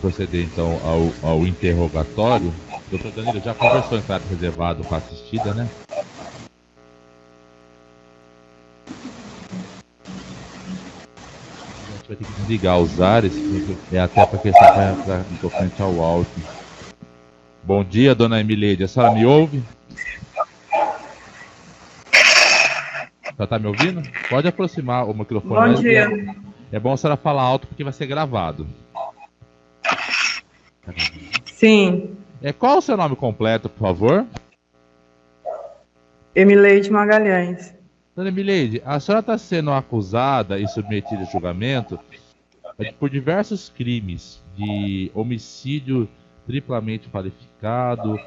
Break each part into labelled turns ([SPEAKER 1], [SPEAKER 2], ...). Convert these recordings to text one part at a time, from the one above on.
[SPEAKER 1] proceder então ao interrogatório. Doutor Danilo, já conversou em caráter reservado com a assistida, né? A gente vai ter que desligar os ares, até para questão tocante ao áudio. Bom dia, dona Emileide. A senhora me ouve? Já tá me ouvindo? Pode aproximar o microfone.
[SPEAKER 2] Bom dia.
[SPEAKER 1] É bom a senhora falar alto porque vai ser gravado.
[SPEAKER 2] Sim.
[SPEAKER 1] Qual o seu nome completo, por favor?
[SPEAKER 2] Emileide Magalhães.
[SPEAKER 1] Dona Emileide, a senhora está sendo acusada e submetida a julgamento por diversos crimes de homicídio triplamente qualificado,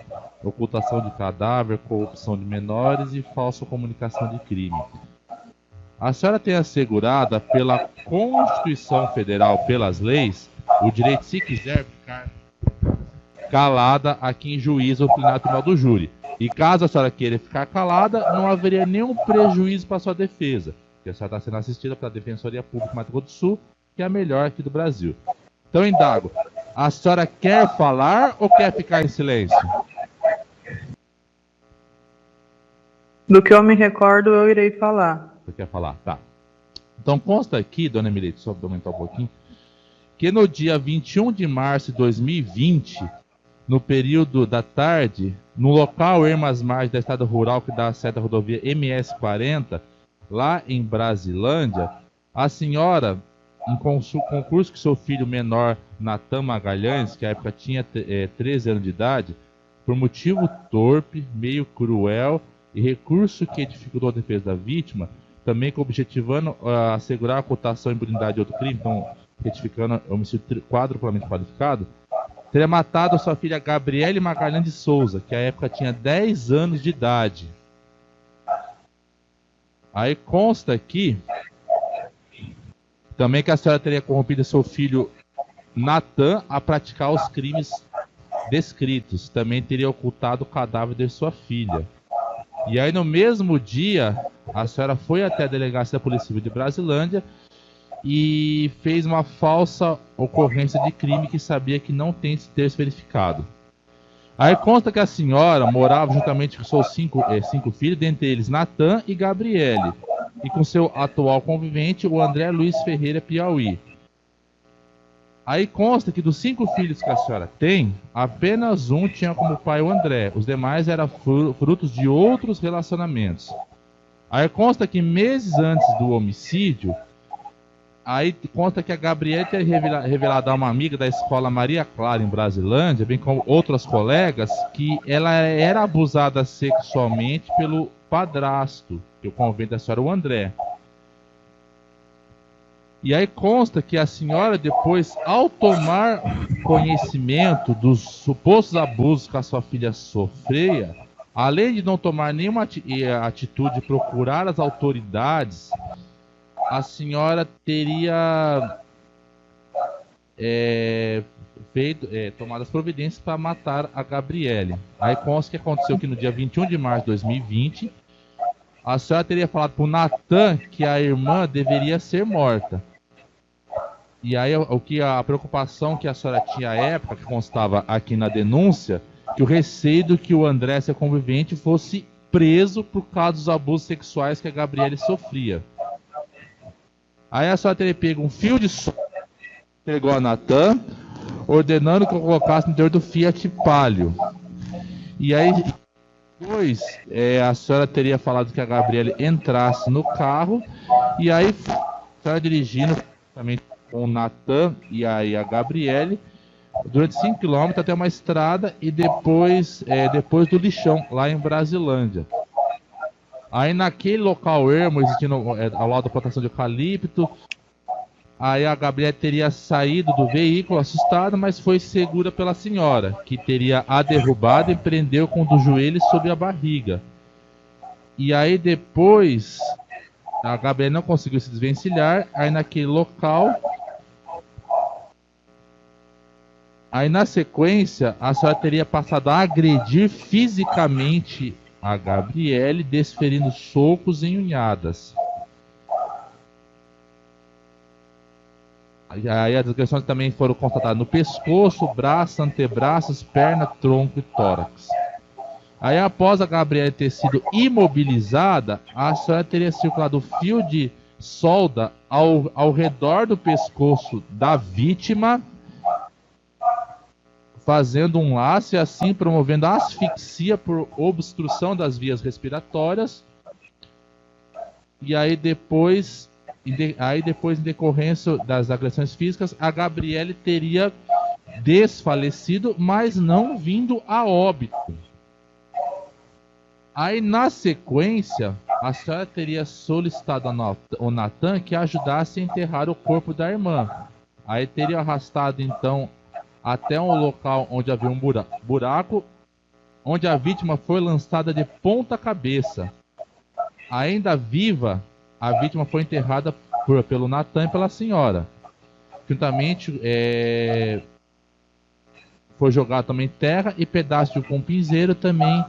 [SPEAKER 1] ocultação de cadáver, corrupção de menores e falsa comunicação de crime. A senhora tem assegurada pela Constituição Federal, pelas leis, o direito, se quiser, ficar calada aqui em juízo ou plenário tribunal do júri. E caso a senhora queira ficar calada, não haveria nenhum prejuízo para a sua defesa, porque a senhora está sendo assistida pela Defensoria Pública do Mato Grosso do Sul, que é a melhor aqui do Brasil. Então, indago, a senhora quer falar ou quer ficar em silêncio?
[SPEAKER 2] Do que eu me recordo, eu irei falar.
[SPEAKER 1] Você quer falar? Tá. Então, consta aqui, dona Emileide, só para aumentar um pouquinho, que no dia 21 de março de 2020, no período da tarde, no local Ermas Margens da estrada rural que dá acesso à rodovia MS-40, lá em Brasilândia, a senhora, em concurso que seu filho menor, Natan Magalhães, que à época tinha 13 anos de idade, por motivo torpe, meio cruel e recurso que dificultou a defesa da vítima, também objetivando assegurar a cotação em impunidade de outro crime, então retificando homicídio quadruplamente qualificado, teria matado a sua filha Gabriele Magalhães de Souza, que à época tinha 10 anos de idade. Aí consta aqui também que a senhora teria corrompido seu filho Natan a praticar os crimes descritos. Também teria ocultado o cadáver de sua filha. E aí no mesmo dia, a senhora foi até a delegacia da Polícia Civil de Brasilândia e fez uma falsa ocorrência de crime que sabia que não tem ter se verificado. Aí consta que a senhora morava juntamente com seus cinco filhos, dentre eles Natan e Gabriele, e com seu atual convivente, o André Luiz Ferreira Piauí. Aí consta que dos 5 filhos que a senhora tem, apenas um tinha como pai o André, os demais eram frutos de outros relacionamentos. Aí consta que meses antes do homicídio, aí conta que a Gabriele teria revelado a uma amiga da escola Maria Clara em Brasilândia, bem como outras colegas, que ela era abusada sexualmente pelo padrasto, que o convivente da senhora, o André. E aí consta que a senhora depois, ao tomar conhecimento dos supostos abusos que a sua filha sofria, além de não tomar nenhuma atitude de procurar as autoridades, a senhora teria tomado as providências para matar a Gabriele. Aí consta que aconteceu que no dia 21 de março de 2020, a senhora teria falado para o Natan que a irmã deveria ser morta. E aí a preocupação que a senhora tinha à época, que constava aqui na denúncia, que o receio de que o André, seu convivente, fosse preso por causa dos abusos sexuais que a Gabriele sofria. Aí a senhora teria pego um fio de som, entregou a Natan, ordenando que eu colocasse no interior do Fiat Palio. E aí depois a senhora teria falado que a Gabriele entrasse no carro, e aí a senhora dirigindo também com o Natan e aí a Gabriele durante 5 km até uma estrada e depois do lixão, lá em Brasilândia. Aí naquele local ermo, existindo ao lado da plantação de eucalipto, aí a Gabriele teria saído do veículo assustada, mas foi segura pela senhora, que teria a derrubado e prendeu com um dos joelhos sobre a barriga. E aí depois, a Gabriele não conseguiu se desvencilhar, aí naquele local... Aí na sequência, a senhora teria passado a agredir fisicamente a Gabriele, desferindo socos e unhadas. Aí as agressões também foram constatadas no pescoço, braço, antebraços, perna, tronco e tórax. Aí após a Gabriele ter sido imobilizada, a senhora teria circulado fio de solda ao redor do pescoço da vítima, fazendo um laço e assim promovendo a asfixia por obstrução das vias respiratórias. E aí depois, em decorrência das agressões físicas, a Gabriele teria desfalecido, mas não vindo a óbito. Aí na sequência, a senhora teria solicitado ao Natan que ajudasse a enterrar o corpo da irmã. Aí teria arrastado então até um local onde havia um buraco, onde a vítima foi lançada de ponta cabeça. Ainda viva, a vítima foi enterrada pelo Natan e pela senhora. Juntamente foi jogado também terra e pedaço de um compinzeiro também,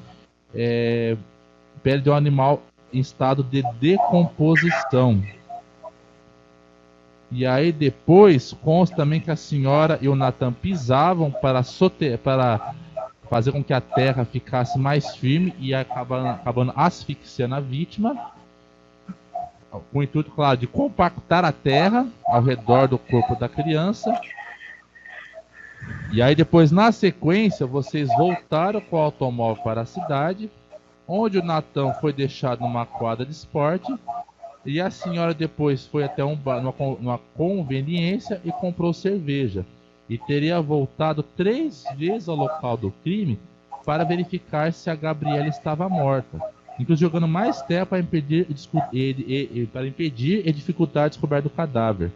[SPEAKER 1] pele de um animal em estado de decomposição. E aí depois consta também que a senhora e o Natan pisavam para fazer com que a terra ficasse mais firme e acabando asfixiando a vítima, com o intuito, claro, de compactar a terra ao redor do corpo da criança. E aí depois, na sequência, vocês voltaram com o automóvel para a cidade, onde o Natan foi deixado numa quadra de esporte, e a senhora depois foi até numa conveniência e comprou cerveja. E teria voltado 3 vezes ao local do crime para verificar se a Gabriele estava morta, inclusive jogando mais terra para impedir e dificultar a descoberta do cadáver.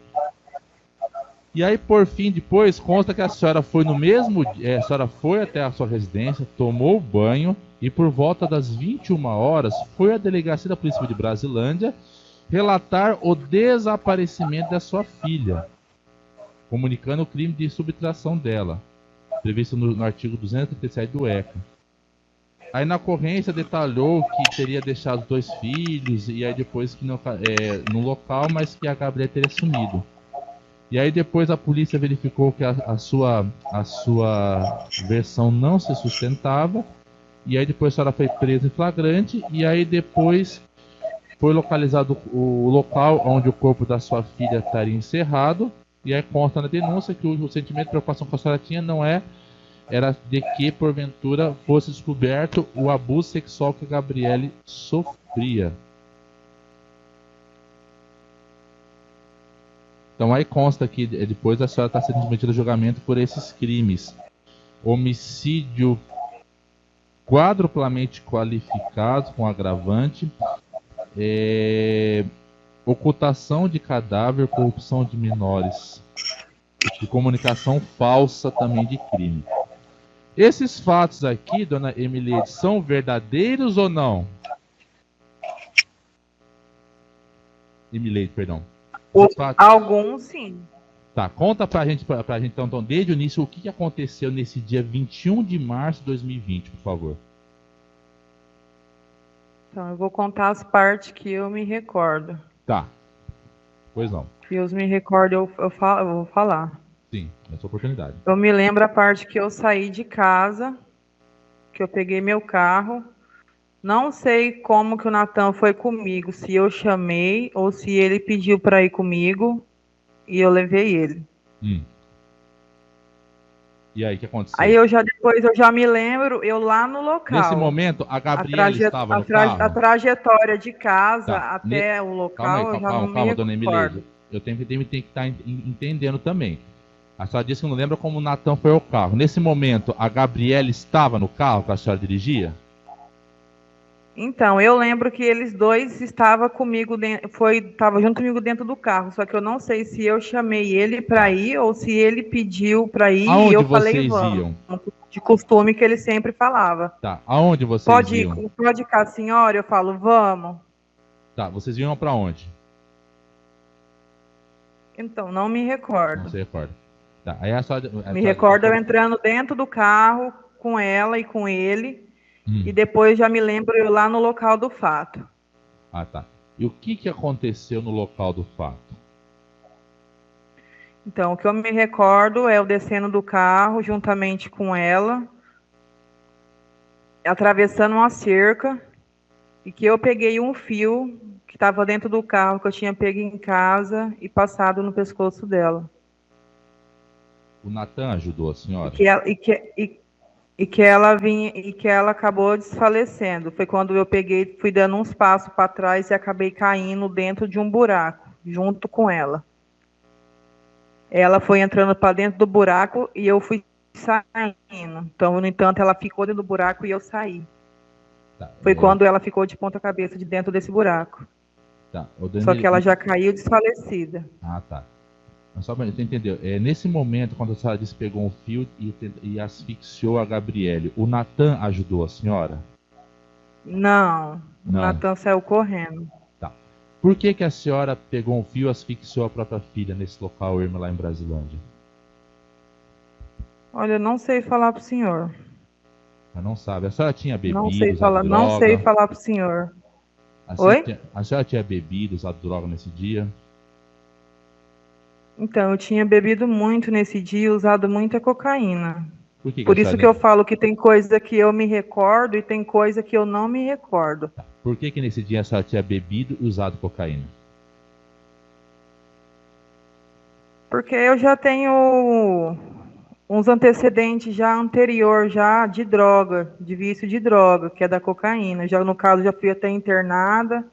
[SPEAKER 1] E aí, por fim, depois, consta que a senhora foi a senhora foi até a sua residência, tomou banho e por volta das 21 horas foi à delegacia da Polícia Civil de Brasilândia relatar o desaparecimento da sua filha, comunicando o crime de subtração dela, previsto no artigo 237 do ECA. Aí na ocorrência detalhou que teria deixado os 2 filhos e aí depois que no local, mas que a Gabriela teria sumido. E aí depois a polícia verificou que a sua versão não se sustentava. E aí depois a senhora foi presa em flagrante. E aí depois foi localizado o local onde o corpo da sua filha estaria encerrado. E aí consta na denúncia que o sentimento de preocupação que a senhora tinha era de que porventura fosse descoberto o abuso sexual que a Gabriele sofria. Então aí consta que depois a senhora está sendo submetida a julgamento por esses crimes: homicídio quadruplamente qualificado com agravante, ocultação de cadáver, corrupção de menores e comunicação falsa também de crime. Esses fatos aqui, dona Emileide, são verdadeiros ou não? Emileide, perdão.
[SPEAKER 2] Alguns sim.
[SPEAKER 1] Tá, conta pra gente então, desde o início, o que aconteceu nesse dia 21 de março de 2020, por favor.
[SPEAKER 2] Então, eu vou contar as partes que eu me recordo.
[SPEAKER 1] Tá. Pois não.
[SPEAKER 2] Que eu me recordo, eu vou falar.
[SPEAKER 1] Sim, é a sua oportunidade.
[SPEAKER 2] Eu me lembro a parte que eu saí de casa, que eu peguei meu carro. Não sei como que o Natan foi comigo, se eu chamei ou se ele pediu para ir comigo e eu levei ele.
[SPEAKER 1] E aí, o que aconteceu?
[SPEAKER 2] Aí depois eu já me lembro, eu lá no local.
[SPEAKER 1] Nesse momento, a Gabriela estava no carro?
[SPEAKER 2] A trajetória de casa até o local,
[SPEAKER 1] calma, dona Emileide. Eu tenho que estar entendendo também. A senhora disse que não lembra como o Natan foi ao carro. Nesse momento, a Gabriela estava no carro que a senhora dirigia?
[SPEAKER 2] Então, eu lembro que eles dois estavam comigo, estavam junto comigo dentro do carro, só que eu não sei se eu chamei ele para ir ou se ele pediu para ir.
[SPEAKER 1] Aonde
[SPEAKER 2] e eu
[SPEAKER 1] vocês
[SPEAKER 2] falei, vamos.
[SPEAKER 1] iam?
[SPEAKER 2] De costume que ele sempre falava.
[SPEAKER 1] Tá, aonde vocês iam?
[SPEAKER 2] Pode ir com a senhora? Eu falo, vamos.
[SPEAKER 1] Tá, vocês iam para onde?
[SPEAKER 2] Então, não me recordo.
[SPEAKER 1] Não se recorda. Tá, aí
[SPEAKER 2] me recordo eu entrando dentro do carro com ela e com ele. E depois já me lembro eu lá no local do fato.
[SPEAKER 1] Ah, tá. E o que aconteceu no local do fato?
[SPEAKER 2] Então, o que eu me recordo é eu descendo do carro juntamente com ela, atravessando uma cerca, e que eu peguei um fio que estava dentro do carro que eu tinha pego em casa e passado no pescoço dela.
[SPEAKER 1] O Natan ajudou a
[SPEAKER 2] E
[SPEAKER 1] senhora?
[SPEAKER 2] que ela, e que ela vinha e que ela acabou desfalecendo. Foi quando eu peguei, fui dando uns passos para trás e acabei caindo dentro de um buraco, junto com ela. Ela foi entrando para dentro do buraco e eu fui saindo. Então, no entanto, ela ficou dentro do buraco e eu saí.
[SPEAKER 1] Tá,
[SPEAKER 2] Foi quando ela ficou de ponta cabeça de dentro desse buraco.
[SPEAKER 1] tá.
[SPEAKER 2] Só que ela já caiu desfalecida.
[SPEAKER 1] Ah, tá. Mas só pra você entender, nesse momento, quando a senhora disse que pegou um fio e asfixiou a Gabriele, o Natan ajudou a senhora?
[SPEAKER 2] Não, o
[SPEAKER 1] Não.
[SPEAKER 2] Natan saiu correndo.
[SPEAKER 1] Tá. Por que que a senhora pegou um fio e asfixiou a própria filha nesse local, Irma, lá em Brasilândia?
[SPEAKER 2] Olha, eu não sei falar pro senhor.
[SPEAKER 1] Ela não sabe. A senhora tinha bebido,
[SPEAKER 2] Não sei
[SPEAKER 1] usado
[SPEAKER 2] falar,
[SPEAKER 1] droga?
[SPEAKER 2] não sei falar pro senhor. Oi?
[SPEAKER 1] A senhora tinha bebido, usado droga nesse dia?
[SPEAKER 2] Então, eu tinha bebido muito nesse dia e usado muita cocaína.
[SPEAKER 1] Por que
[SPEAKER 2] Por
[SPEAKER 1] a
[SPEAKER 2] isso
[SPEAKER 1] senhora
[SPEAKER 2] que eu falo que tem coisa que eu me recordo e tem coisa que eu não me recordo.
[SPEAKER 1] Por que nesse dia a senhora tinha bebido e usado cocaína?
[SPEAKER 2] Porque eu já tenho uns antecedentes já anterior já de droga, de vício de droga, que é da cocaína. Já no caso já fui até internada,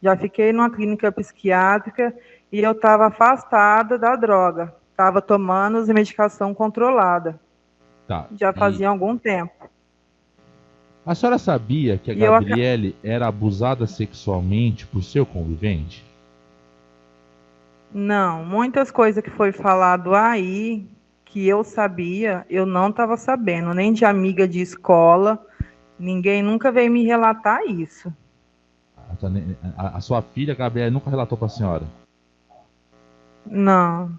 [SPEAKER 2] já fiquei numa clínica psiquiátrica e eu estava afastada da droga. Estava tomando as medicação controlada.
[SPEAKER 1] Tá.
[SPEAKER 2] Já fazia algum tempo.
[SPEAKER 1] A senhora sabia que a Gabriele era abusada sexualmente por seu convivente?
[SPEAKER 2] Não, muitas coisas que foi falado aí, que eu sabia, eu não estava sabendo, nem de amiga de escola, ninguém nunca veio me relatar isso.
[SPEAKER 1] A sua filha, Gabriele, nunca relatou para a senhora?
[SPEAKER 2] Não.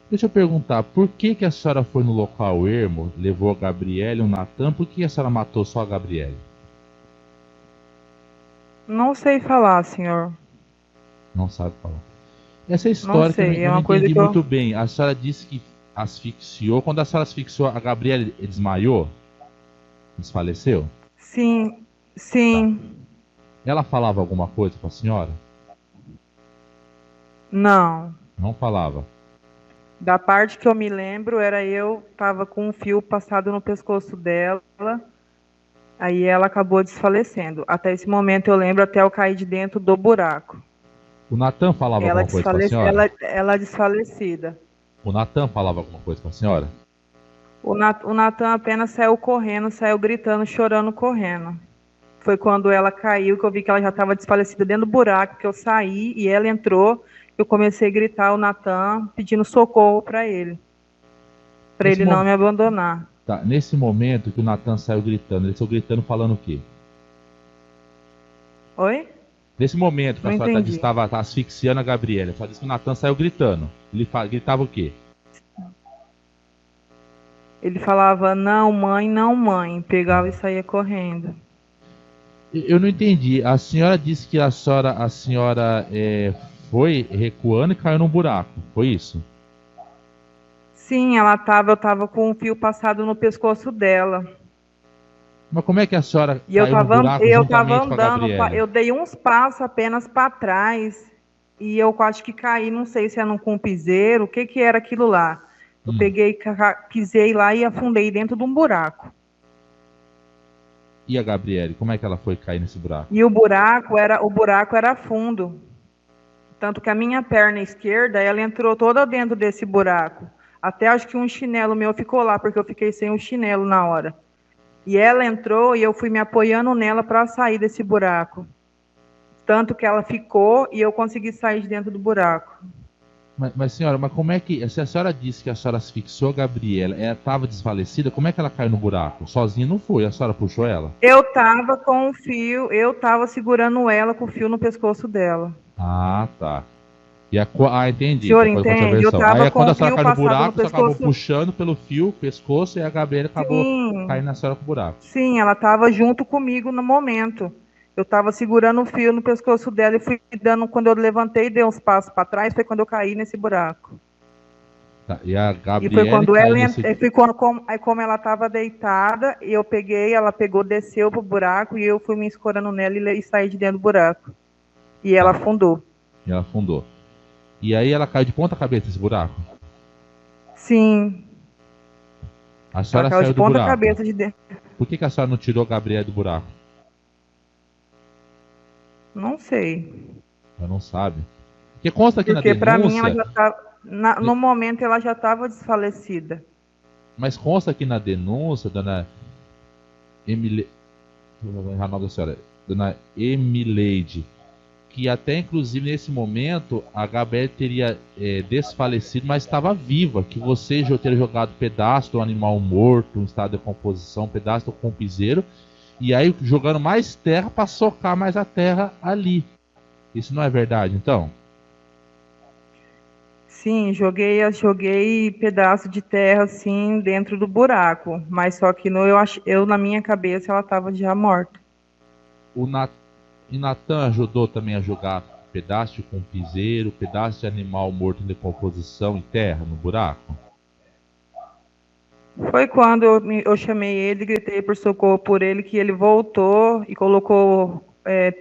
[SPEAKER 1] Deixa eu perguntar, por que a senhora foi no local ermo, levou a Gabriele e o Natan, por que a senhora matou só a Gabriele?
[SPEAKER 2] Não sei falar, senhor.
[SPEAKER 1] Não sabe falar. Essa história que eu não entendi muito bem. A senhora disse que asfixiou. Quando a senhora asfixiou, a Gabriele desmaiou? Desfaleceu?
[SPEAKER 2] Sim, sim.
[SPEAKER 1] Tá. Ela falava alguma coisa para a senhora?
[SPEAKER 2] Não.
[SPEAKER 1] Não falava.
[SPEAKER 2] Da parte que eu me lembro, era eu estava com um fio passado no pescoço dela, aí ela acabou desfalecendo. Até esse momento eu lembro até eu cair de dentro do buraco.
[SPEAKER 1] O Natan falava alguma coisa para a senhora?
[SPEAKER 2] Ela desfalecida.
[SPEAKER 1] O Natan falava alguma coisa para a senhora?
[SPEAKER 2] O Natan apenas saiu correndo, saiu gritando, chorando, correndo. Foi quando ela caiu que eu vi que ela já estava desfalecida dentro do buraco, que eu saí e ela entrou. Eu comecei a gritar o Natan, pedindo socorro para ele não me abandonar.
[SPEAKER 1] Tá, nesse momento que o Natan saiu gritando, ele saiu gritando falando o quê?
[SPEAKER 2] Oi?
[SPEAKER 1] Nesse momento que a senhora estava asfixiando a Gabriela, só disse que o Natan saiu gritando. Ele gritava o quê?
[SPEAKER 2] Ele falava, não mãe, pegava e saía correndo.
[SPEAKER 1] Eu não entendi. A senhora disse que a senhora foi recuando e caiu num buraco, foi isso?
[SPEAKER 2] Sim, eu estava com um fio passado no pescoço dela.
[SPEAKER 1] Mas como é que a senhora caiu no buraco juntamente com a Gabriela?
[SPEAKER 2] Eu dei uns passos apenas para trás e eu quase que caí, não sei se era um piseiro, o que era aquilo lá. Eu pisei lá e afundei dentro de um buraco.
[SPEAKER 1] E a Gabriele, como é que ela foi cair nesse buraco?
[SPEAKER 2] E o buraco era fundo. Tanto que a minha perna esquerda, ela entrou toda dentro desse buraco. Até acho que um chinelo meu ficou lá, porque eu fiquei sem o chinelo na hora. E ela entrou e eu fui me apoiando nela para sair desse buraco. Tanto que ela ficou e eu consegui sair de dentro do buraco.
[SPEAKER 1] Mas senhora, como é que... Se a senhora disse que a senhora asfixiou a Gabriela, ela estava desfalecida, como é que ela caiu no buraco? Sozinha não foi, a senhora puxou ela?
[SPEAKER 2] Eu estava com o fio, eu estava segurando ela com o fio no pescoço dela.
[SPEAKER 1] Ah, tá. Entendi.
[SPEAKER 2] O senhor entende? Eu estava
[SPEAKER 1] aí
[SPEAKER 2] com
[SPEAKER 1] quando a
[SPEAKER 2] o
[SPEAKER 1] senhora
[SPEAKER 2] fio
[SPEAKER 1] caiu no buraco,
[SPEAKER 2] você
[SPEAKER 1] acabou puxando pelo fio, pescoço, e a Gabriela acabou caindo na senhora com o buraco.
[SPEAKER 2] Sim, ela estava junto comigo no momento. Eu estava segurando o fio no pescoço dela e fui dando, quando eu levantei e dei uns passos para trás, foi quando eu caí nesse buraco.
[SPEAKER 1] Tá, e a
[SPEAKER 2] E foi
[SPEAKER 1] Gabriele
[SPEAKER 2] quando
[SPEAKER 1] caiu
[SPEAKER 2] ela
[SPEAKER 1] nesse.
[SPEAKER 2] aí como ela estava deitada, eu peguei, ela pegou, desceu pro buraco e eu fui me escorando nela e saí de dentro do buraco. E ela
[SPEAKER 1] Tá,
[SPEAKER 2] afundou.
[SPEAKER 1] e ela afundou. E aí ela caiu de ponta cabeça nesse buraco.
[SPEAKER 2] Sim,
[SPEAKER 1] A
[SPEAKER 2] ela
[SPEAKER 1] senhora
[SPEAKER 2] caiu de
[SPEAKER 1] saiu do
[SPEAKER 2] ponta
[SPEAKER 1] buraco.
[SPEAKER 2] cabeça de dentro.
[SPEAKER 1] Por que a senhora não tirou a Gabriele do buraco?
[SPEAKER 2] Não sei.
[SPEAKER 1] Ela não sabe. Porque consta aqui na
[SPEAKER 2] Porque para mim ela
[SPEAKER 1] denúncia,
[SPEAKER 2] já estava. No momento ela já estava desfalecida.
[SPEAKER 1] mas consta aqui na denúncia, dona Emile... Vou errar o nome da senhora. Dona Emileide, que até inclusive nesse momento a Gabriele teria desfalecido, mas estava viva, que você teria jogado pedaço do animal morto, em estado de decomposição, pedaço do compizeiro, e aí jogando mais terra para socar mais a terra ali. Isso não é verdade, então?
[SPEAKER 2] Sim, joguei pedaço de terra assim dentro do buraco, mas só que eu na minha cabeça ela estava já morta.
[SPEAKER 1] O E Natan ajudou também a jogar pedaço de compizeiro, pedaço de animal morto em decomposição em terra, no buraco?
[SPEAKER 2] Foi quando eu chamei ele, gritei por socorro por ele, que ele voltou e colocou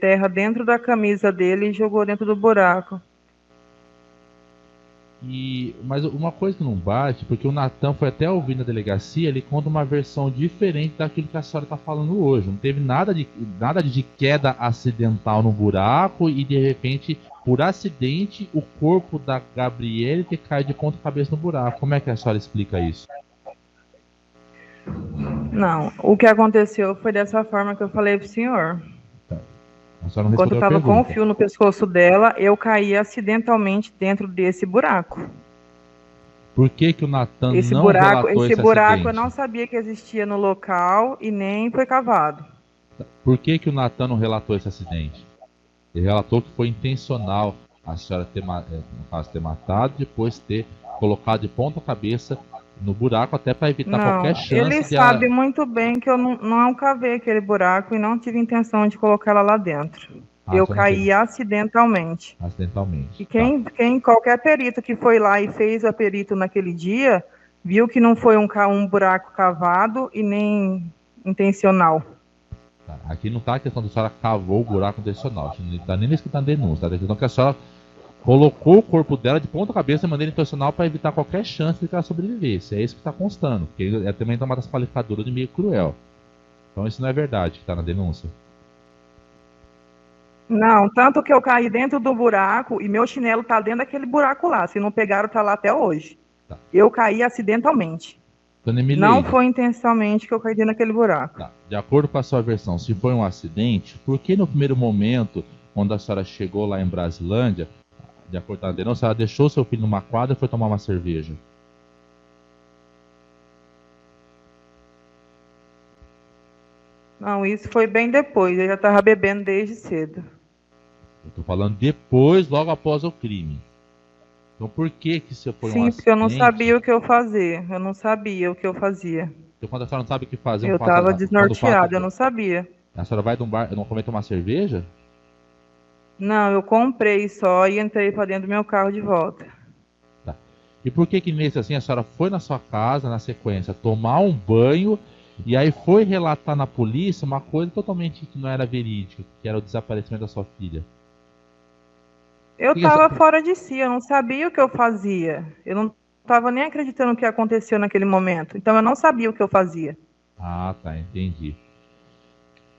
[SPEAKER 2] terra dentro da camisa dele e jogou dentro do buraco.
[SPEAKER 1] Mas uma coisa que não bate, porque o Natan foi até ouvir na delegacia, ele conta uma versão diferente daquilo que a senhora está falando hoje. Não teve nada de queda acidental no buraco e de repente, por acidente, o corpo da Gabriele ter caído de ponta cabeça no buraco. Como é que a senhora explica isso?
[SPEAKER 2] Não, o que aconteceu foi dessa forma que eu falei pro senhor.
[SPEAKER 1] A senhora não
[SPEAKER 2] Enquanto eu
[SPEAKER 1] respondeu a
[SPEAKER 2] estava com o
[SPEAKER 1] pergunta.
[SPEAKER 2] fio no pescoço dela, eu caí acidentalmente dentro desse buraco.
[SPEAKER 1] Por que que o Natan
[SPEAKER 2] Esse
[SPEAKER 1] não
[SPEAKER 2] buraco,
[SPEAKER 1] relatou
[SPEAKER 2] esse
[SPEAKER 1] esse
[SPEAKER 2] buraco eu
[SPEAKER 1] acidente?
[SPEAKER 2] não sabia que existia no local e nem foi cavado.
[SPEAKER 1] Por que que o Natan não relatou esse acidente? Ele relatou que foi intencional a senhora no caso, ter matado e depois ter colocado de ponta cabeça no buraco até para evitar qualquer
[SPEAKER 2] Não, ele
[SPEAKER 1] chance de ela.
[SPEAKER 2] sabe muito bem que eu não cavei aquele buraco e não tive intenção de colocar ela lá dentro.
[SPEAKER 1] Ah, a
[SPEAKER 2] Eu
[SPEAKER 1] senhora não teve
[SPEAKER 2] caí acidentalmente.
[SPEAKER 1] acidentalmente.
[SPEAKER 2] E
[SPEAKER 1] Tá.
[SPEAKER 2] qualquer perito que foi lá e fez a perito naquele dia, viu que não foi um buraco cavado e nem intencional.
[SPEAKER 1] Tá. Aqui não está a questão da senhora cavou o buraco intencional. Não está nem escutando denúncia. Tá? A questão que a senhora colocou o corpo dela de ponta cabeça de maneira intencional para evitar qualquer chance de que ela sobrevivesse. É isso que está constando. Porque é também uma das qualificadoras de meio cruel. Então isso não é verdade que está na denúncia.
[SPEAKER 2] Não, tanto que eu caí dentro do buraco e meu chinelo tá dentro daquele buraco lá. Se não pegaram, tá lá até hoje.
[SPEAKER 1] Tá.
[SPEAKER 2] Eu caí acidentalmente.
[SPEAKER 1] Dona Emileide,
[SPEAKER 2] Não foi intencionalmente que eu caí dentro daquele buraco.
[SPEAKER 1] tá. De acordo com a sua versão, se foi um acidente, por que no primeiro momento, quando a senhora chegou lá em Brasilândia, de acordo com a denúncia, ela deixou seu filho numa quadra e foi tomar uma cerveja?
[SPEAKER 2] Não, isso foi bem depois. Eu já estava bebendo desde cedo.
[SPEAKER 1] Eu tô falando depois, logo após o crime. Então por que que se foi um
[SPEAKER 2] Sim, porque eu não
[SPEAKER 1] acidente?
[SPEAKER 2] sabia o que eu fazia. Eu não sabia o que eu fazia.
[SPEAKER 1] Então quando a senhora não sabe o que fazer,
[SPEAKER 2] Eu estava desnorteada, eu não sabia.
[SPEAKER 1] a senhora vai de um bar, não come tomar cerveja?
[SPEAKER 2] Não, eu comprei só e entrei para dentro do meu carro de volta.
[SPEAKER 1] Tá. E por que que nesse assim a senhora foi na sua casa, na sequência, tomar um banho e aí foi relatar na polícia uma coisa totalmente que não era verídica, que era o desaparecimento da sua filha?
[SPEAKER 2] Eu
[SPEAKER 1] Que que
[SPEAKER 2] estava
[SPEAKER 1] essa-
[SPEAKER 2] fora de si, eu não sabia o que eu fazia. Eu não estava nem acreditando no que aconteceu naquele momento. Então eu não sabia o que eu fazia.
[SPEAKER 1] Ah, tá, entendi.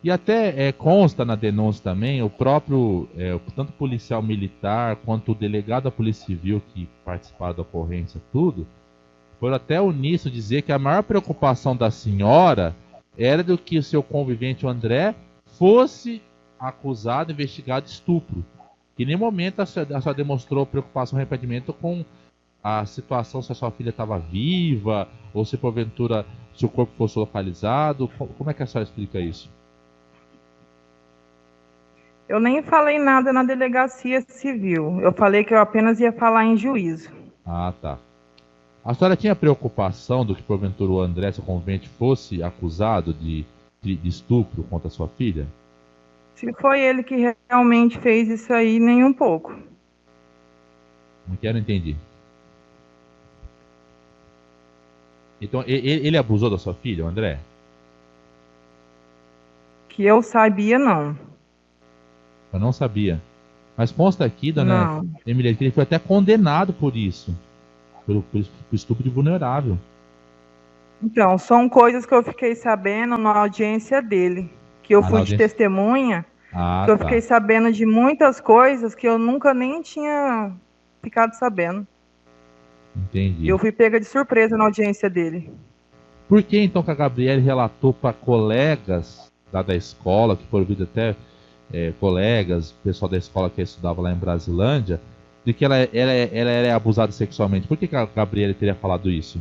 [SPEAKER 1] E até consta na denúncia também, o próprio, tanto o policial militar quanto o delegado da Polícia Civil que participaram da ocorrência, tudo, foram até uníssono dizer que a maior preocupação da senhora era do que o seu convivente o André fosse acusado, investigado de estupro. Que em nenhum momento a senhora demonstrou preocupação, arrependimento com a situação se a sua filha estava viva, ou se porventura se o corpo fosse localizado. Como é que a senhora explica isso?
[SPEAKER 2] Eu nem falei nada na delegacia civil. Eu falei que eu apenas ia falar em juízo.
[SPEAKER 1] Ah, tá. A senhora tinha preocupação do que porventura o André, seu convivente, fosse acusado de estupro contra a sua filha?
[SPEAKER 2] Se foi ele que realmente fez isso aí, nem um pouco.
[SPEAKER 1] Não quero entender. Então, ele abusou da sua filha, o André?
[SPEAKER 2] Que eu sabia, não.
[SPEAKER 1] Eu não sabia. Mas consta aqui, dona
[SPEAKER 2] Não.
[SPEAKER 1] Emília, que ele foi até condenado por isso. Por estupro de vulnerável.
[SPEAKER 2] Então, são coisas que eu fiquei sabendo na audiência dele. Que eu
[SPEAKER 1] Ah, na
[SPEAKER 2] fui de
[SPEAKER 1] audiência.
[SPEAKER 2] testemunha,
[SPEAKER 1] Ah,
[SPEAKER 2] que eu
[SPEAKER 1] tá.
[SPEAKER 2] fiquei sabendo de muitas coisas que eu nunca nem tinha ficado sabendo.
[SPEAKER 1] Entendi.
[SPEAKER 2] Eu fui pega de surpresa na audiência dele.
[SPEAKER 1] Por que então que a Gabriele relatou para colegas da escola, que por vida até colegas, pessoal da escola que estudava lá em Brasilândia, de que ela era abusada sexualmente? Por que a Gabriele teria falado isso?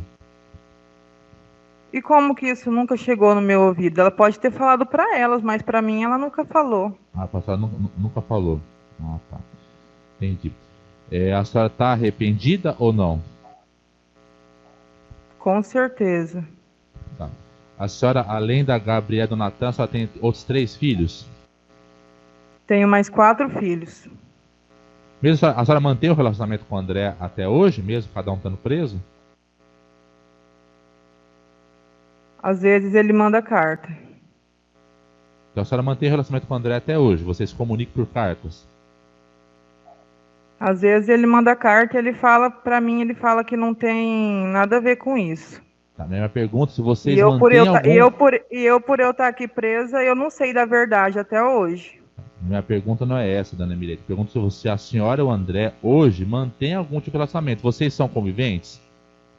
[SPEAKER 2] E como que isso nunca chegou no meu ouvido? Ela pode ter falado para elas, mas para mim ela nunca falou.
[SPEAKER 1] A pastora nunca falou. Ah, tá. Entendi. A senhora está arrependida ou não?
[SPEAKER 2] Com certeza.
[SPEAKER 1] Tá. A senhora, além da Gabriela e do Natan, a senhora tem outros 3 filhos?
[SPEAKER 2] Tenho mais 4 filhos.
[SPEAKER 1] Mesmo a senhora mantém o relacionamento com o André até hoje, mesmo cada um estando preso?
[SPEAKER 2] Às vezes ele manda carta.
[SPEAKER 1] Então a senhora mantém o relacionamento com o André até hoje, vocês se comunicam por cartas?
[SPEAKER 2] Às vezes ele manda carta e ele fala para mim, ele fala que não tem nada a ver com isso.
[SPEAKER 1] Tá, minha pergunta é se
[SPEAKER 2] E
[SPEAKER 1] vocês
[SPEAKER 2] eu por
[SPEAKER 1] mantêm
[SPEAKER 2] eu ta- e
[SPEAKER 1] algum...
[SPEAKER 2] eu por e eu por eu estar aqui presa, eu não sei da verdade até hoje.
[SPEAKER 1] Minha pergunta não é essa, dona Emília. Pergunto se a senhora e o André hoje mantêm algum tipo de relacionamento. Vocês são conviventes?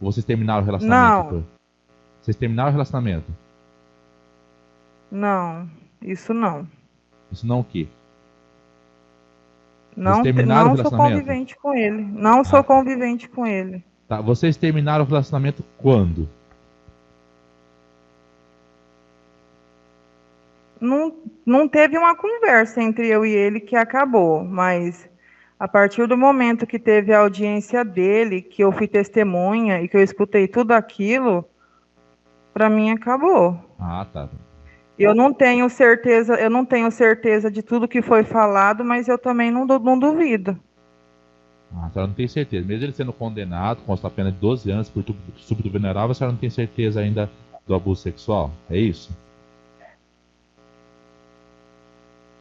[SPEAKER 1] Ou vocês terminaram o relacionamento?
[SPEAKER 2] Não,
[SPEAKER 1] Vocês terminaram o relacionamento?
[SPEAKER 2] não, isso não.
[SPEAKER 1] Isso não o quê? Vocês
[SPEAKER 2] Não,
[SPEAKER 1] terminaram o
[SPEAKER 2] não sou
[SPEAKER 1] relacionamento?
[SPEAKER 2] convivente com ele. Não
[SPEAKER 1] Ah,
[SPEAKER 2] sou convivente com ele.
[SPEAKER 1] tá. Vocês terminaram o relacionamento quando?
[SPEAKER 2] Não, não teve uma conversa entre eu e ele que acabou, mas a partir do momento que teve a audiência dele, que eu fui testemunha e que eu escutei tudo aquilo, para mim acabou.
[SPEAKER 1] Ah, tá.
[SPEAKER 2] Eu não tenho certeza de tudo que foi falado, mas eu também não duvido.
[SPEAKER 1] Ah, a senhora não tem certeza. Mesmo ele sendo condenado, com a pena de 12 anos por estupro vulnerável, a senhora não tem certeza ainda do abuso sexual? É isso?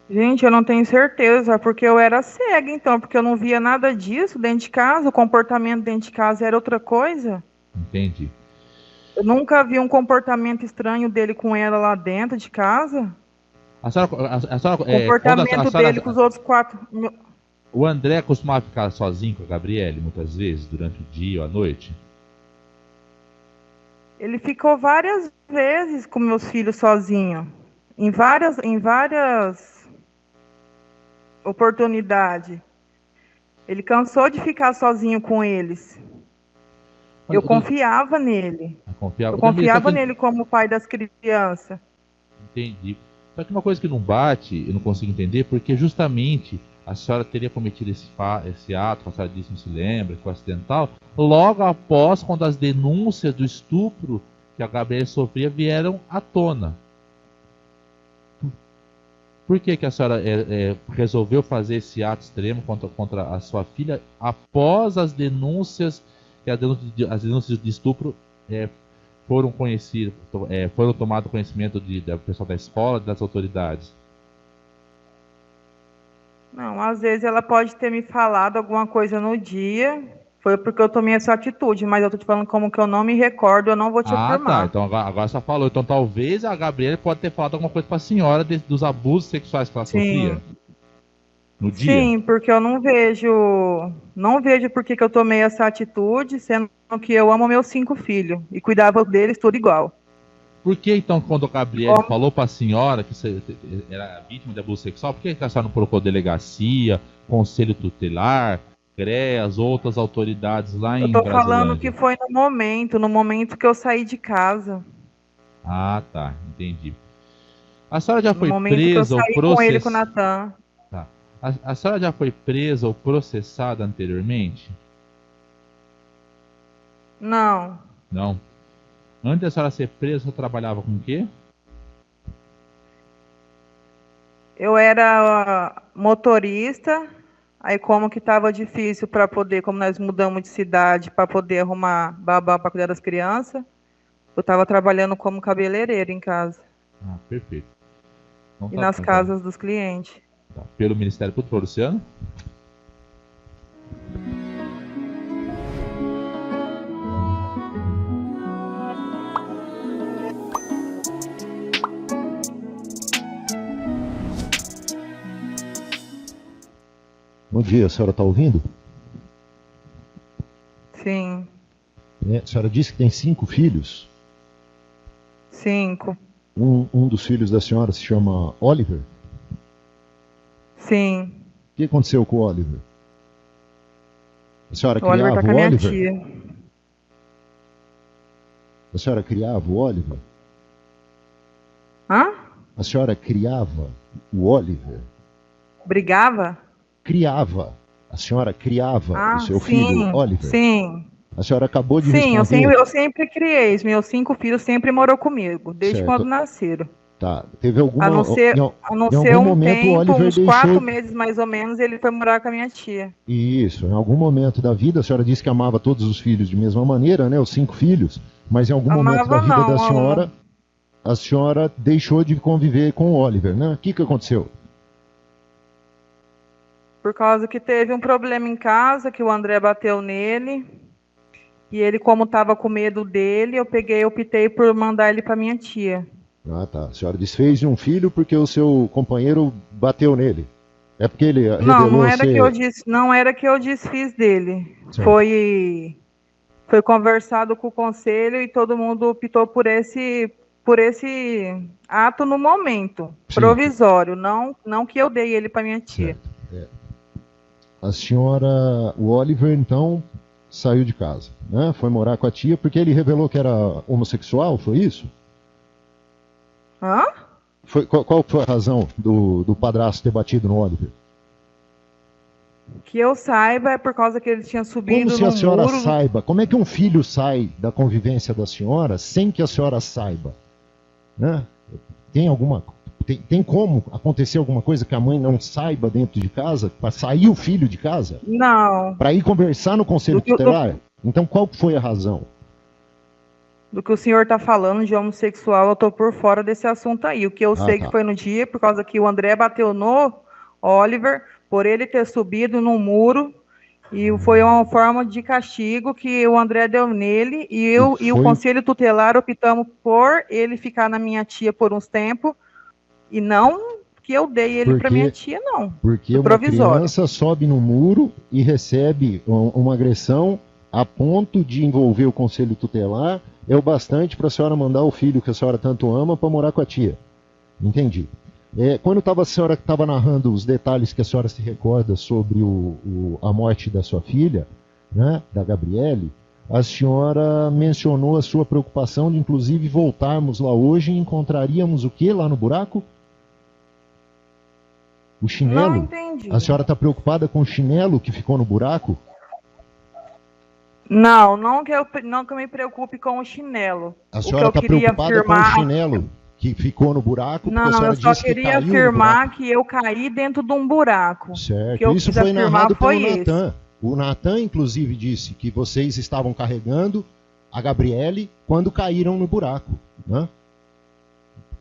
[SPEAKER 2] Gente, eu não tenho certeza, porque eu era cega, então, porque eu não via nada disso dentro de casa, o comportamento dentro de casa era outra coisa.
[SPEAKER 1] Entendi.
[SPEAKER 2] Eu nunca vi um comportamento estranho dele com ela lá dentro de casa.
[SPEAKER 1] A senhora, a senhora,
[SPEAKER 2] O
[SPEAKER 1] quando
[SPEAKER 2] comportamento dele com os outros 4.
[SPEAKER 1] o André costumava ficar sozinho com a Gabriele muitas vezes, durante o dia ou a noite?
[SPEAKER 2] Ele ficou várias vezes com meus filhos sozinho. Em várias oportunidades. Ele cansou de ficar sozinho com eles. Eu confiava nele.
[SPEAKER 1] Confiava.
[SPEAKER 2] Eu
[SPEAKER 1] Dona Emília, só
[SPEAKER 2] confiava
[SPEAKER 1] que
[SPEAKER 2] nele como pai das crianças.
[SPEAKER 1] entendi. Só que uma coisa que não bate, eu não consigo entender, porque justamente a senhora teria cometido esse ato, a senhora disse não se lembra, que foi acidental, logo após quando as denúncias do estupro que a Gabriela sofria vieram à tona. Por que a senhora resolveu fazer esse ato extremo contra a sua filha após as denúncias, que as denúncias de estupro foram conhecidas, foram tomado conhecimento da pessoal da escola, das autoridades?
[SPEAKER 2] Não, às vezes ela pode ter me falado alguma coisa no dia, foi porque eu tomei essa atitude, mas eu tô te falando como que eu não me recordo, eu não vou te
[SPEAKER 1] Ah, tá.
[SPEAKER 2] afirmar.
[SPEAKER 1] Então agora você falou. Então talvez a Gabriela pode ter falado alguma coisa para a senhora dos abusos sexuais que ela sofria
[SPEAKER 2] Sim,
[SPEAKER 1] no dia.
[SPEAKER 2] sim, porque eu não vejo por que que eu tomei essa atitude, sendo que eu amo meus 5 filhos e cuidava deles tudo igual.
[SPEAKER 1] Por que então, quando a Gabriela falou para a senhora que você era vítima de abuso sexual, por que a senhora não colocou delegacia, conselho tutelar, CREAS, outras autoridades lá
[SPEAKER 2] Eu
[SPEAKER 1] em
[SPEAKER 2] tô falando que
[SPEAKER 1] Brasilândia?
[SPEAKER 2] foi no momento que eu saí de casa,
[SPEAKER 1] Ah, tá, entendi. A senhora já
[SPEAKER 2] no
[SPEAKER 1] foi
[SPEAKER 2] momento que eu
[SPEAKER 1] presa ou
[SPEAKER 2] saí com ele com o
[SPEAKER 1] processada?
[SPEAKER 2] Natan.
[SPEAKER 1] Tá. A senhora já foi presa ou processada anteriormente?
[SPEAKER 2] Não,
[SPEAKER 1] Não. Antes da senhora ser presa, você trabalhava com o quê?
[SPEAKER 2] eu era motorista, aí como que estava difícil para poder, como nós mudamos de cidade, para poder arrumar babá para cuidar das crianças, Eu estava trabalhando como cabeleireira em casa.
[SPEAKER 1] Ah, perfeito. Então
[SPEAKER 2] E
[SPEAKER 1] tá
[SPEAKER 2] nas
[SPEAKER 1] bom,
[SPEAKER 2] casas dos clientes.
[SPEAKER 1] tá. Pelo Ministério Público, Luciano?
[SPEAKER 3] Bom dia, a senhora está ouvindo?
[SPEAKER 2] Sim,
[SPEAKER 3] A senhora disse que tem 5 filhos.
[SPEAKER 2] 5.
[SPEAKER 3] Um dos filhos da senhora se chama Oliver.
[SPEAKER 2] Sim.
[SPEAKER 3] O que aconteceu com o Oliver? A senhora
[SPEAKER 2] O Oliver
[SPEAKER 3] criava
[SPEAKER 2] tá com a
[SPEAKER 3] o
[SPEAKER 2] minha
[SPEAKER 3] Oliver?
[SPEAKER 2] tia.
[SPEAKER 3] A senhora criava o Oliver?
[SPEAKER 2] Hã?
[SPEAKER 3] A senhora criava o Oliver?
[SPEAKER 2] Brigava?
[SPEAKER 3] Criava. A senhora criava o seu
[SPEAKER 2] sim,
[SPEAKER 3] filho Oliver?
[SPEAKER 2] sim.
[SPEAKER 3] A senhora acabou de
[SPEAKER 2] Sim,
[SPEAKER 3] responder.
[SPEAKER 2] eu sempre criei. Os meus 5 filhos sempre morou comigo, desde
[SPEAKER 3] Certo.
[SPEAKER 2] quando nasceram.
[SPEAKER 3] Tá. Teve alguma...
[SPEAKER 2] A não ser
[SPEAKER 3] em
[SPEAKER 2] um
[SPEAKER 3] algum momento o
[SPEAKER 2] tempo,
[SPEAKER 3] Oliver
[SPEAKER 2] uns
[SPEAKER 3] deixou...
[SPEAKER 2] 4 meses mais ou menos, ele foi morar com a minha tia.
[SPEAKER 3] Isso, em algum momento da vida, a senhora disse que amava todos os filhos de mesma maneira, né? Os 5 filhos, mas em algum momento da vida da senhora, a senhora deixou de conviver com o Oliver, né? O que aconteceu?
[SPEAKER 2] Por causa que teve um problema em casa, que o André bateu nele. E ele, como estava com medo dele, eu optei por mandar ele para minha tia.
[SPEAKER 3] Ah, tá. A senhora desfez de um filho porque o seu companheiro bateu nele. É porque ele revelou
[SPEAKER 2] Não era
[SPEAKER 3] ser...
[SPEAKER 2] que eu disse, não era que eu desfiz dele.
[SPEAKER 3] Certo.
[SPEAKER 2] Foi conversado com o conselho e todo mundo optou por esse ato no momento,
[SPEAKER 3] Sim.
[SPEAKER 2] provisório, não que eu dei ele para minha tia.
[SPEAKER 3] Certo. A senhora, o Oliver, então, saiu de casa, né? Foi morar com a tia porque ele revelou que era homossexual, foi isso?
[SPEAKER 2] Hã?
[SPEAKER 3] Qual foi a razão do padrasto ter batido no Oliver?
[SPEAKER 2] Que eu saiba é por causa que ele tinha subido
[SPEAKER 3] Como se a
[SPEAKER 2] no
[SPEAKER 3] senhora
[SPEAKER 2] muro.
[SPEAKER 3] saiba? Como é que um filho sai da convivência da senhora sem que a senhora saiba? Né? Tem como acontecer alguma coisa que a mãe não saiba dentro de casa, para sair o filho de casa?
[SPEAKER 2] Não.
[SPEAKER 3] Para ir conversar no conselho tutelar? Então qual foi a razão?
[SPEAKER 2] Do que o senhor está falando de homossexual, eu estou por fora desse assunto aí. O que eu sei que foi no dia, por causa que o André bateu no Oliver, por ele ter subido no muro, e foi uma forma de castigo que o André deu nele, e o conselho tutelar optamos por ele ficar na minha tia por uns tempos, e não que eu dei ele para minha tia, não.
[SPEAKER 3] Porque uma criança sobe no muro e recebe uma agressão a ponto de envolver o conselho tutelar, é o bastante para a senhora mandar o filho que a senhora tanto ama para morar com a tia. Entendi. Quando a senhora estava narrando os detalhes que a senhora se recorda sobre a morte da sua filha, né, da Gabriele, a senhora mencionou a sua preocupação de, inclusive, voltarmos lá hoje e encontraríamos o que lá no buraco? O chinelo?
[SPEAKER 2] Não entendi.
[SPEAKER 3] A senhora está preocupada com o chinelo que ficou no buraco?
[SPEAKER 2] Não que eu me preocupe com o chinelo.
[SPEAKER 3] A senhora está preocupada com o chinelo que ficou no buraco?
[SPEAKER 2] Não, eu só queria afirmar que eu caí dentro de um buraco.
[SPEAKER 3] Certo, isso foi narrado pelo Natan. O Natan, inclusive, disse que vocês estavam carregando a Gabriele quando caíram no buraco, né?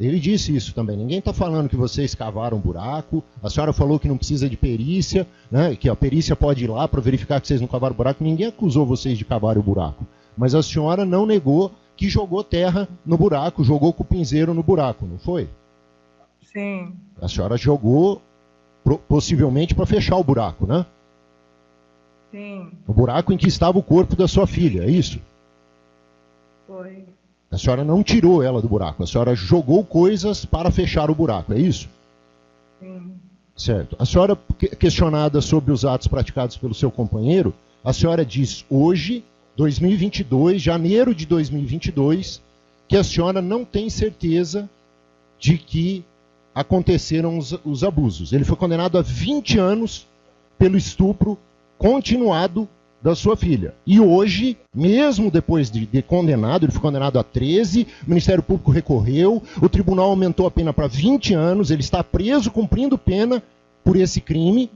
[SPEAKER 3] Ele disse isso também. Ninguém está falando que vocês cavaram um buraco. A senhora falou que não precisa de perícia, né? Que a perícia pode ir lá para verificar que vocês não cavaram buraco. Ninguém acusou vocês de cavar o buraco. Mas a senhora não negou que jogou terra no buraco, jogou cupinzeiro no buraco, não foi?
[SPEAKER 2] Sim.
[SPEAKER 3] A senhora jogou possivelmente para fechar o buraco, né?
[SPEAKER 2] Sim.
[SPEAKER 3] O buraco em que estava o corpo da sua filha, é isso?
[SPEAKER 2] Foi.
[SPEAKER 3] A senhora não tirou ela do buraco, a senhora jogou coisas para fechar o buraco, é isso?
[SPEAKER 2] Sim.
[SPEAKER 3] Certo. A senhora, questionada sobre os atos praticados pelo seu companheiro, a senhora diz hoje, 2022, janeiro de 2022, que a senhora não tem certeza de que aconteceram os abusos. Ele foi condenado a 20 anos pelo estupro continuado da sua filha. E hoje, mesmo depois de condenado, ele foi condenado a 13, o Ministério Público recorreu, o tribunal aumentou a pena para 20 anos, ele está preso cumprindo pena por esse crime,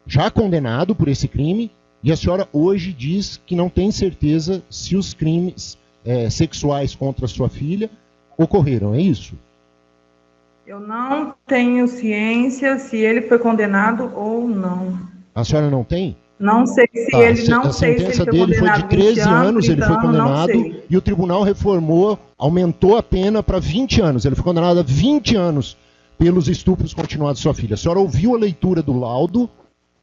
[SPEAKER 3] já condenado por esse crime, e a senhora hoje diz que não tem certeza se os crimes sexuais contra a sua filha ocorreram, é isso?
[SPEAKER 2] Eu não tenho ciência se ele foi condenado ou não.
[SPEAKER 3] A senhora não tem?
[SPEAKER 2] Não sei se ele
[SPEAKER 3] A sentença dele foi de 13 anos, ele foi condenado e o tribunal reformou, aumentou a pena para 20 anos. Ele foi condenado a 20 anos pelos estupros continuados de sua filha. A senhora ouviu a leitura do laudo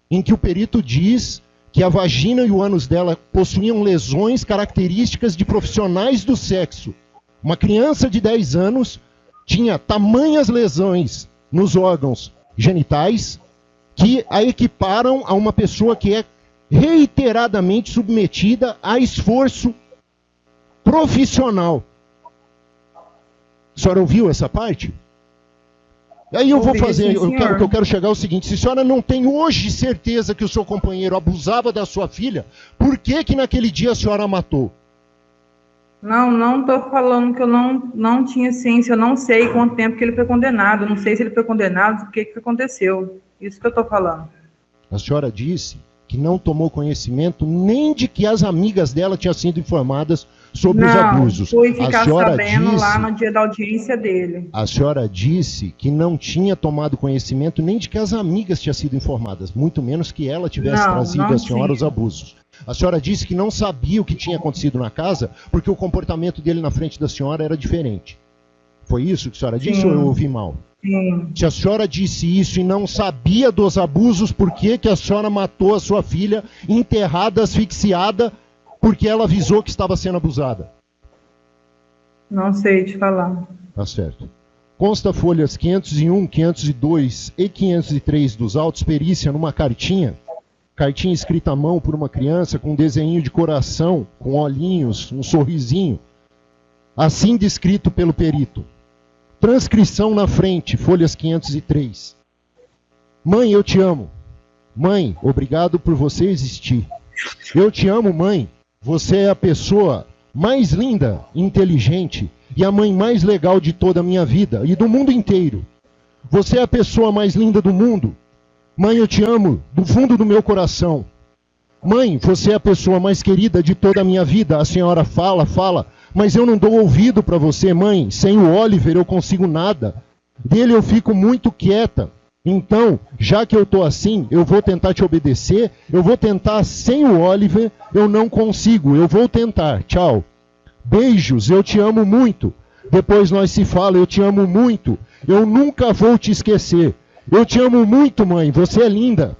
[SPEAKER 3] em que o perito diz que a vagina e o ânus dela possuíam lesões características de profissionais do sexo. Uma criança de 10 anos tinha tamanhas lesões nos órgãos genitais que a equiparam a uma pessoa que é reiteradamente submetida a esforço profissional. A senhora ouviu essa parte? Aí eu vou fazer, o que eu quero chegar é o seguinte: se a senhora não tem hoje certeza que o seu companheiro abusava da sua filha, por que que naquele dia a senhora matou?
[SPEAKER 2] Não estou falando que eu não tinha ciência, eu não sei quanto tempo que ele foi condenado, não sei se ele foi condenado, o que aconteceu. Isso que eu estou falando.
[SPEAKER 3] A senhora disse que não tomou conhecimento nem de que as amigas dela tinham sido informadas sobre os abusos.
[SPEAKER 2] Não, fui ficar sabendo lá no dia da audiência dele.
[SPEAKER 3] A senhora disse que não tinha tomado conhecimento nem de que as amigas tinham sido informadas, muito menos que ela tivesse trazido à senhora os abusos. A senhora disse que não sabia o que tinha acontecido na casa porque o comportamento dele na frente da senhora era diferente. Foi isso que a senhora disse ou eu ouvi mal?
[SPEAKER 2] Sim.
[SPEAKER 3] Se a senhora disse isso e não sabia dos abusos, por que que a senhora matou a sua filha enterrada, asfixiada, porque ela avisou que estava sendo abusada?
[SPEAKER 2] Não sei te falar.
[SPEAKER 3] Tá certo. Consta folhas 501, 502 e 503 dos autos, perícia numa cartinha escrita à mão por uma criança com um desenho de coração, com olhinhos, um sorrisinho, assim descrito pelo perito. Transcrição na frente, folhas 503. Mãe, eu te amo. Mãe, obrigado por você existir. Eu te amo, mãe. Você é a pessoa mais linda, inteligente e a mãe mais legal de toda a minha vida e do mundo inteiro. Você é a pessoa mais linda do mundo. Mãe, eu te amo do fundo do meu coração. Mãe, você é a pessoa mais querida de toda a minha vida. A senhora fala, mas eu não dou ouvido para você, mãe. Sem o Oliver eu consigo nada. Dele eu fico muito quieta. Então, já que eu estou assim, eu vou tentar te obedecer. Eu vou tentar sem o Oliver, eu não consigo. Eu vou tentar. Tchau. Beijos, eu te amo muito. Depois nós se fala, eu te amo muito. Eu nunca vou te esquecer. Eu te amo muito, mãe. Você é linda.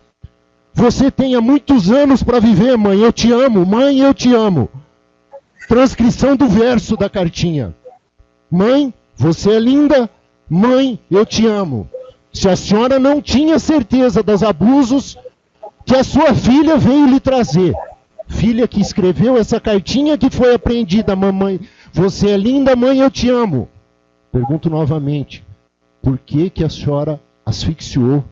[SPEAKER 3] Você tem há muitos anos para viver, mãe. Eu te amo. Mãe, eu te amo. Transcrição do verso da cartinha. Mãe, você é linda. Mãe, eu te amo. Se a senhora não tinha certeza dos abusos que a sua filha veio lhe trazer. Filha que escreveu essa cartinha que foi apreendida, mamãe. Você é linda, mãe, eu te amo. Pergunto novamente. Por que que a senhora asfixiou,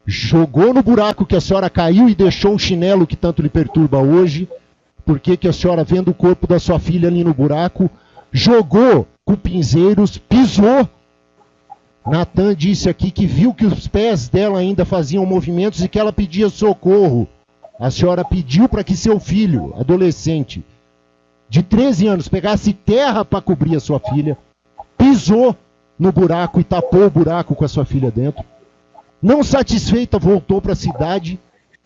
[SPEAKER 3] jogou no buraco que a senhora caiu e deixou o chinelo que tanto lhe perturba hoje? Por que que a senhora, vendo o corpo da sua filha ali no buraco, jogou cupinzeiros, pisou? Natan disse aqui que viu que os pés dela ainda faziam movimentos e que ela pedia socorro. A senhora pediu para que seu filho, adolescente, de 13 anos, pegasse terra para cobrir a sua filha, pisou no buraco e tapou o buraco com a sua filha dentro. Não satisfeita, voltou para a cidade,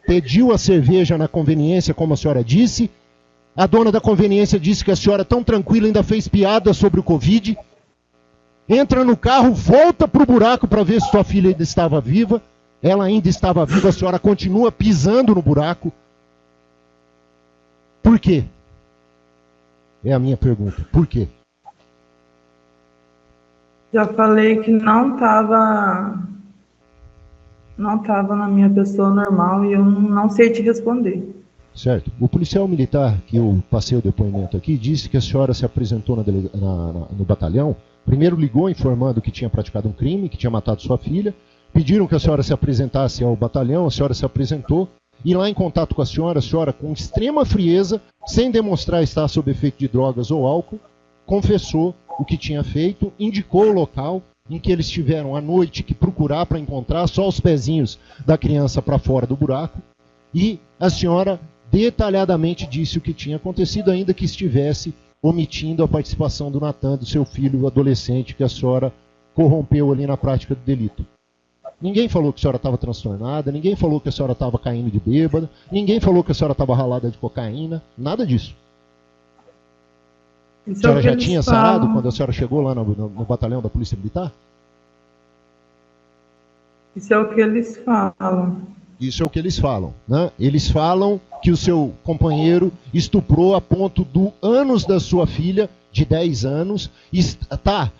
[SPEAKER 3] pediu a cerveja na conveniência, como a senhora disse. A dona da conveniência disse que a senhora, tão tranquila, ainda fez piada sobre o Covid. Entra no carro, volta para o buraco para ver se sua filha ainda estava viva. Ela ainda estava viva, a senhora continua pisando no buraco. Por quê? É a minha pergunta. Por quê?
[SPEAKER 2] Já falei que não estava na minha pessoa normal e eu não sei te responder.
[SPEAKER 3] Certo. O policial militar que eu passei o depoimento aqui disse que a senhora se apresentou no batalhão. Primeiro ligou informando que tinha praticado um crime, que tinha matado sua filha. Pediram que a senhora se apresentasse ao batalhão, a senhora se apresentou. E lá em contato com a senhora com extrema frieza, sem demonstrar estar sob efeito de drogas ou álcool, confessou o que tinha feito, indicou o local em que eles tiveram à noite que procurar para encontrar só os pezinhos da criança para fora do buraco, e a senhora detalhadamente disse o que tinha acontecido, ainda que estivesse omitindo a participação do Natan, do seu filho adolescente, que a senhora corrompeu ali na prática do delito. Ninguém falou que a senhora estava transtornada, ninguém falou que a senhora estava caindo de bêbada, ninguém falou que a senhora estava ralada de cocaína, nada disso. A senhora já tinha sarado quando a senhora chegou lá no batalhão da Polícia Militar?
[SPEAKER 2] Isso é o que eles falam.
[SPEAKER 3] Isso é o que eles falam, né? Eles falam que o seu companheiro estuprou a ponto do ânus da sua filha, de 10 anos, está de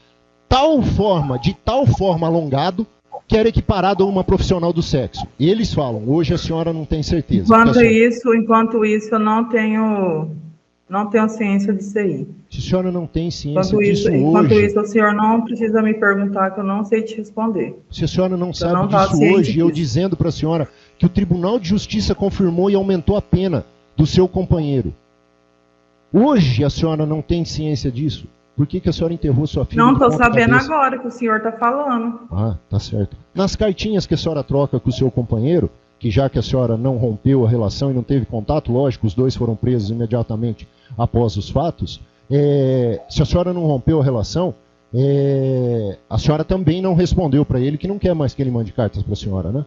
[SPEAKER 3] tal forma alongado, que era equiparado a uma profissional do sexo. Eles falam, hoje a senhora não tem certeza.
[SPEAKER 2] Enquanto isso, eu não tenho ciência disso aí.
[SPEAKER 3] Se a senhora não tem ciência disso hoje...
[SPEAKER 2] Enquanto isso, o senhor não precisa me perguntar, que eu não sei te responder.
[SPEAKER 3] Se a senhora não sabe disso hoje, eu dizendo para a senhora que o Tribunal de Justiça confirmou e aumentou a pena do seu companheiro. Hoje a senhora não tem ciência disso. Por que a senhora enterrou sua filha?
[SPEAKER 2] Não, estou sabendo agora que o senhor está falando.
[SPEAKER 3] Ah, tá certo. Nas cartinhas que a senhora troca com o seu companheiro, que já que a senhora não rompeu a relação e não teve contato, lógico, os dois foram presos imediatamente após os fatos, se a senhora não rompeu a relação, a senhora também não respondeu para ele que não quer mais que ele mande cartas para a senhora, né?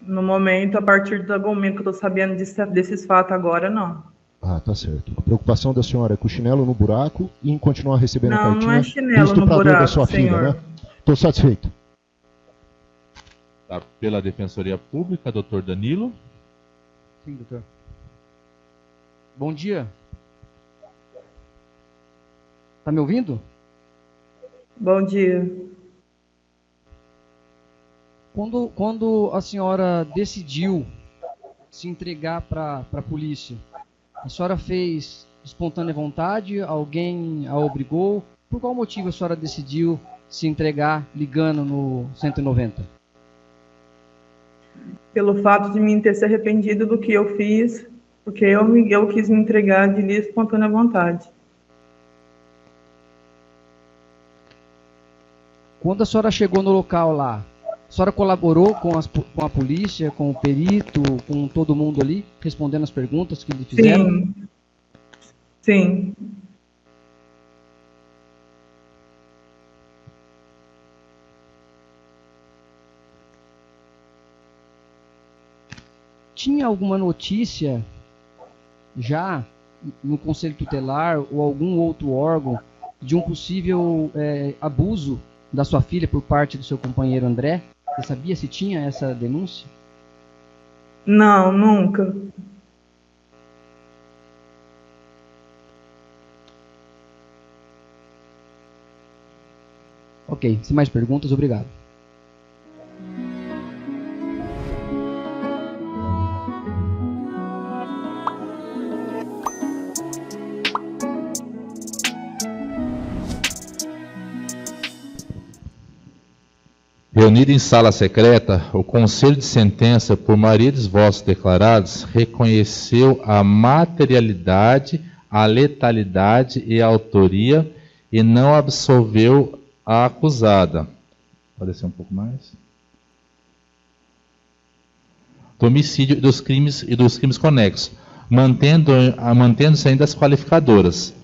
[SPEAKER 2] No momento, a partir do momento que eu estou sabendo desses fatos agora, não.
[SPEAKER 3] Ah, tá certo. A preocupação da senhora é com o chinelo no buraco e em continuar recebendo a cartinha
[SPEAKER 2] não é chinelo no buraco,
[SPEAKER 3] da sua
[SPEAKER 2] senhor.
[SPEAKER 3] filha, né? Estou satisfeito.
[SPEAKER 1] Tá, pela Defensoria Pública, doutor Danilo.
[SPEAKER 4] Sim, doutor. Bom dia. Tá me ouvindo?
[SPEAKER 2] Bom dia.
[SPEAKER 4] Quando a senhora decidiu se entregar para a polícia, a senhora fez de espontânea vontade? Alguém a obrigou? Por qual motivo a senhora decidiu se entregar ligando no 190?
[SPEAKER 2] Pelo fato de mim ter se arrependido do que eu fiz, porque eu quis me entregar de livre espontânea vontade.
[SPEAKER 4] Quando a senhora chegou no local lá, a senhora colaborou com a polícia, com o perito, com todo mundo ali, respondendo as perguntas que lhe fizeram?
[SPEAKER 2] Sim.
[SPEAKER 4] Tinha alguma notícia já no Conselho Tutelar ou algum outro órgão de um possível abuso da sua filha por parte do seu companheiro André? Você sabia se tinha essa denúncia?
[SPEAKER 2] Não, nunca.
[SPEAKER 4] Ok, sem mais perguntas, obrigado.
[SPEAKER 1] Reunido em sala secreta, o Conselho de Sentença, por maioria dos votos declarados, reconheceu a materialidade, a letalidade e a autoria e não absolveu a acusada. Pode descer um pouco mais. Do homicídio e dos crimes conexos, mantendo-se ainda as qualificadoras.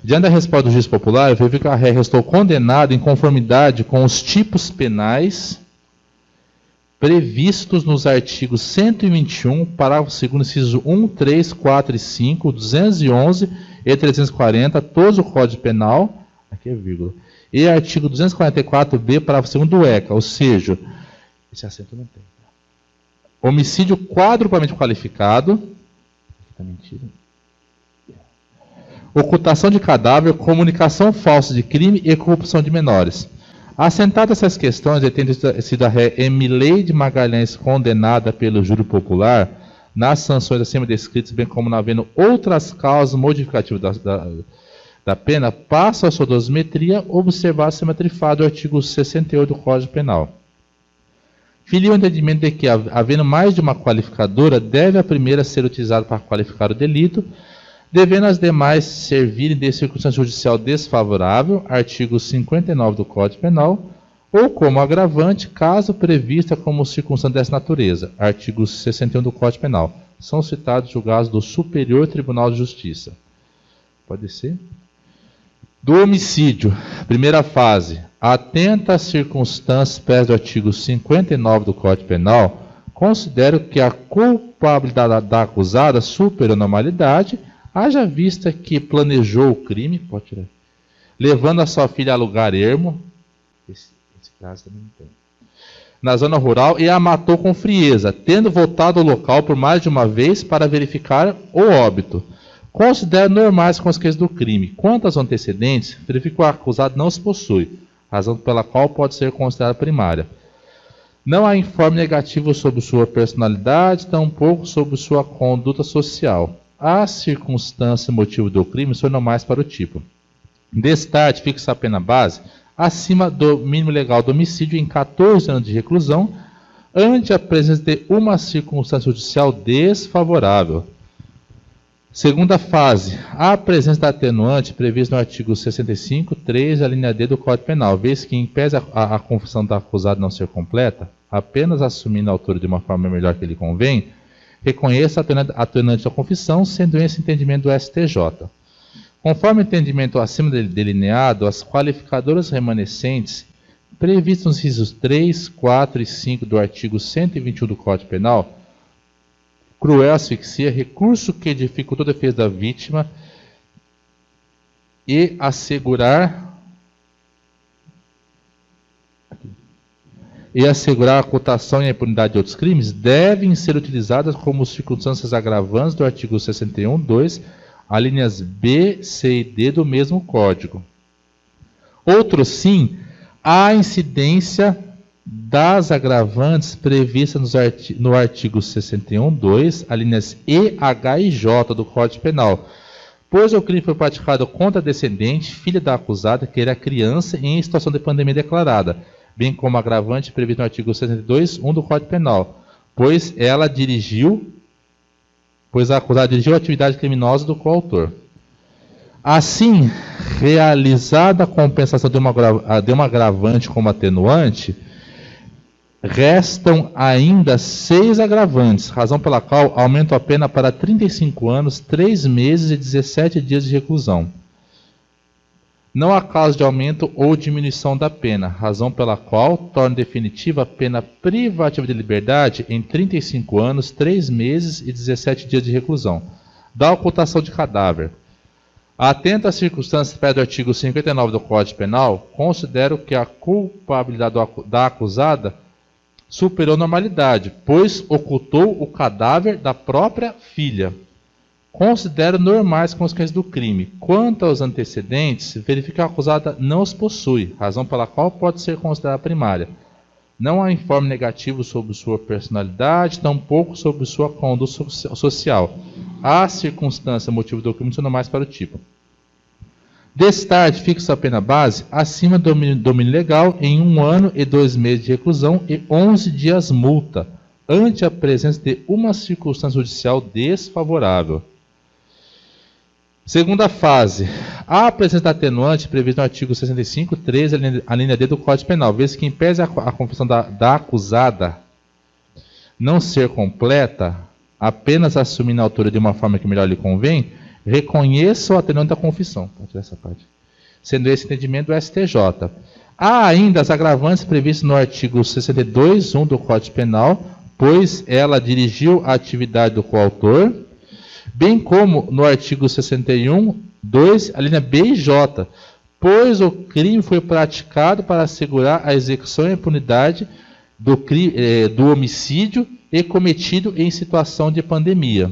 [SPEAKER 1] Diante da resposta do juiz popular, eu vi que a ré restou condenado em conformidade com os tipos penais previstos nos artigos 121, parágrafo 2º, inciso 1, 3, 4 e 5, 211 e 340, todos o Código Penal, aqui é vírgula, e artigo 244b, parágrafo 2º do ECA, ou seja, esse acento não tem. Homicídio quadruplamente qualificado, aqui está mentira. Ocultação de cadáver, comunicação falsa de crime e corrupção de menores. Assentadas essas questões, e tendo sido a ré Emileide Magalhães condenada pelo júri popular, nas sanções acima descritas, bem como não havendo outras causas modificativas da pena, passa a sua dosimetria observar a simetrifado do artigo 68 do Código Penal. Filia o entendimento de que, havendo mais de uma qualificadora, deve a primeira ser utilizada para qualificar o delito, devendo as demais servirem de circunstância judicial desfavorável, artigo 59 do Código Penal, ou como agravante, caso prevista como circunstância dessa natureza, artigo 61 do Código Penal. São citados julgados do Superior Tribunal de Justiça. Pode ser. Do homicídio, primeira fase. Atenta às circunstâncias prévias do artigo 59 do Código Penal, considero que a culpabilidade da acusada superou a normalidade, haja vista que planejou o crime, pode tirar, levando a sua filha a lugar ermo, esse caso também não tem, na zona rural, e a matou com frieza, tendo voltado ao local por mais de uma vez para verificar o óbito. Considero normais as consequências do crime. Quanto aos antecedentes, verifico que o acusado não os possui, razão pela qual pode ser considerada primária. Não há informe negativo sobre sua personalidade, tampouco sobre sua conduta social. As circunstâncias e motivo do crime são normais para o tipo. Destarte, fixa a pena base acima do mínimo legal do homicídio em 14 anos de reclusão, ante a presença de uma circunstância judicial desfavorável. Segunda fase, a presença da atenuante prevista no artigo 65, 3, a linha D do Código Penal, vez que, em pese a confissão do acusado não ser completa, apenas assumindo a autora de uma forma melhor que lhe convém, reconheça a atenuante da confissão, sendo esse entendimento do STJ. Conforme o entendimento acima delineado, as qualificadoras remanescentes, previstas nos incisos 3, 4 e 5 do artigo 121 do Código Penal, cruel asfixia, recurso que dificultou a defesa da vítima e assegurar a cotação e a impunidade de outros crimes, devem ser utilizadas como circunstâncias agravantes do artigo 61, 2, alíneas B, C e D do mesmo Código. Outro sim, a incidência das agravantes previstas no artigo 61, 2, alíneas E, H e J do Código Penal, pois o crime foi praticado contra a descendente, filha da acusada, que era criança em situação de pandemia declarada, bem como agravante previsto no artigo 62, 1 do Código Penal, pois a acusada dirigiu a atividade criminosa do coautor. Assim, realizada a compensação de uma agravante como atenuante, restam ainda 6 agravantes, razão pela qual aumento a pena para 35 anos, 3 meses e 17 dias de reclusão. Não há caso de aumento ou diminuição da pena, razão pela qual torna definitiva a pena privativa de liberdade em 35 anos, 3 meses e 17 dias de reclusão. Da ocultação de cadáver. Atento às circunstâncias prévias do artigo 59 do Código Penal, considero que a culpabilidade da acusada superou a normalidade, pois ocultou o cadáver da própria filha. Considero normais as consequências do crime. Quanto aos antecedentes, verifica que a acusada não os possui, razão pela qual pode ser considerada primária. Não há informe negativo sobre sua personalidade, tampouco sobre sua conduta social. As circunstâncias e motivo do crime são normais para o tipo. Destarte, fixa a pena base acima do domínio legal em 1 ano e 2 meses de reclusão e 11 dias multa, ante a presença de uma circunstância judicial desfavorável. Segunda fase, a presença da atenuante prevista no artigo 65, 13, a linha D do Código Penal, vez que, em pese a confissão da acusada não ser completa, apenas assumindo a autora de uma forma que melhor lhe convém, reconheça o atenuante da confissão. Vou tirar essa parte. Sendo esse entendimento do STJ. Há ainda as agravantes previstas no artigo 62, 1 do Código Penal, pois ela dirigiu a atividade do coautor, bem como no artigo 61, 2, a linha B e J, pois o crime foi praticado para assegurar a execução e a impunidade do homicídio e cometido em situação de pandemia.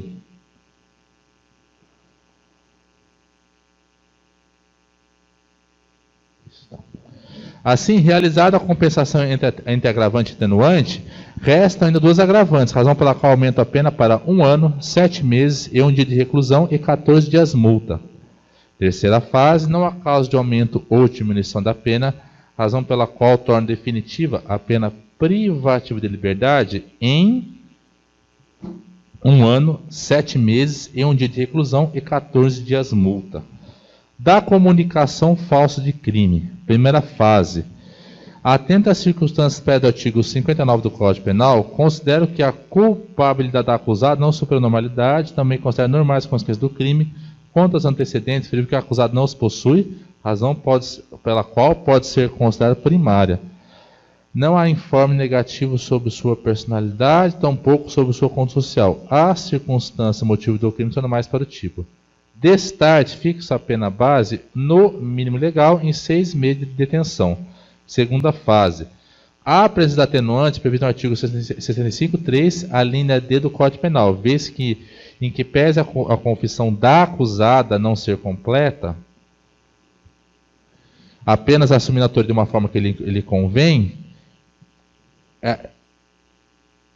[SPEAKER 1] Assim, realizada a compensação entre agravante e atenuante, restam ainda 2 agravantes, razão pela qual aumenta a pena para 1 ano, 7 meses e 1 dia de reclusão e 14 dias multa. Terceira fase, não há causa de aumento ou diminuição da pena, razão pela qual torna definitiva a pena privativa de liberdade em 1 ano, 7 meses e 1 dia de reclusão e 14 dias multa. Da comunicação falsa de crime. Primeira fase. Atenta às circunstâncias prévias do artigo 59 do Código Penal, considero que a culpabilidade da acusada não superou a normalidade, também considero normais as consequências do crime. Quanto aos antecedentes, verifica que o acusado não os possui, razão pela qual pode ser considerada primária. Não há informe negativo sobre sua personalidade, tampouco sobre sua conta social. A circunstância, motivo do crime são mais para o tipo. Destarte, fixa a pena base no mínimo legal em 6 meses de detenção. Segunda fase. A presença da atenuante prevista no artigo 65.3, a linha D do Código Penal, vez que, em que pese a confissão da acusada não ser completa, apenas assumindo a autoria de uma forma que lhe convém,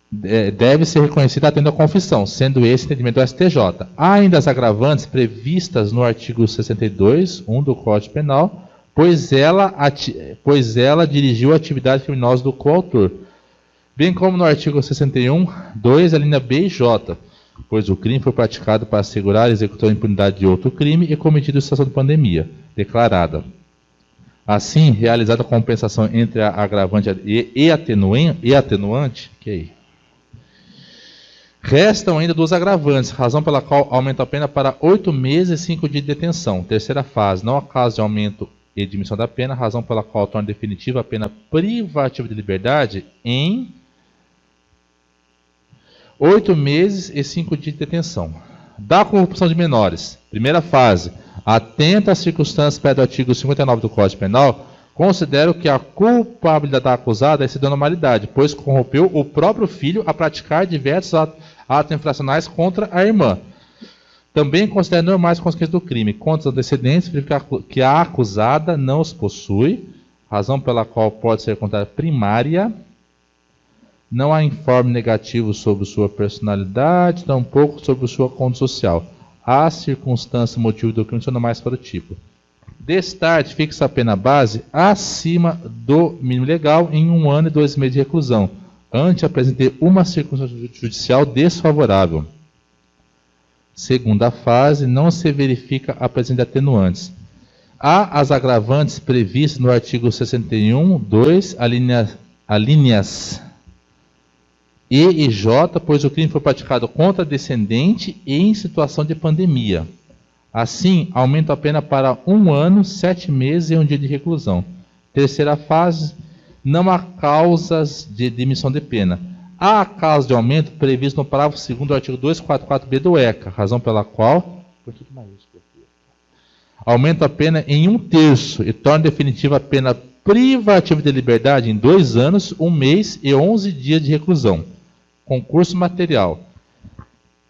[SPEAKER 1] deve ser reconhecida atendendo à confissão, sendo esse entendimento do STJ. Há ainda as agravantes previstas no artigo 62.1 do Código Penal, pois ela dirigiu a atividade criminosa do coautor, bem como no artigo 61.2, a linha B e J, pois o crime foi praticado para assegurar a execução e impunidade de outro crime e cometido em situação de pandemia, declarada. Assim, realizada a compensação entre a agravante e atenuante, restam ainda 2 agravantes, razão pela qual aumenta a pena para 8 meses e 5 dias de detenção. Terceira fase, não há caso de aumento e diminuição da pena, razão pela qual torna definitiva a pena privativa de liberdade em 8 meses e 5 dias de detenção. Da corrupção de menores, primeira fase, atenta às circunstâncias do artigo 59 do Código Penal, considero que a culpabilidade da acusada é de anormalidade, pois corrompeu o próprio filho a praticar diversos atos infracionais contra a irmã. Também considero normais as consequências do crime. Quanto aos antecedentes, verificar que a acusada não os possui, razão pela qual pode ser considerada primária. Não há informe negativo sobre sua personalidade, tampouco sobre sua conta social. Há circunstância, motivo do crime são normais para o tipo. Destarte, fixa a pena base acima do mínimo legal em 1 ano e 2 meses de reclusão, antes de apresentar uma circunstância judicial desfavorável. Segunda fase, não se verifica a presença de atenuantes. Há as agravantes previstas no artigo 61.2, alíneas E e J, pois o crime foi praticado contra descendente e em situação de pandemia. Assim, aumenta a pena para 1 ano, 7 meses e 1 dia de reclusão. Terceira fase, não há causas de demissão de pena. Há causa de aumento previsto no parágrafo 2º do artigo 244b do ECA, razão pela qual aumenta a pena em 1/3 e torna definitiva a pena privativa de liberdade em 2 anos, 1 mês e 11 dias de reclusão. Concurso material.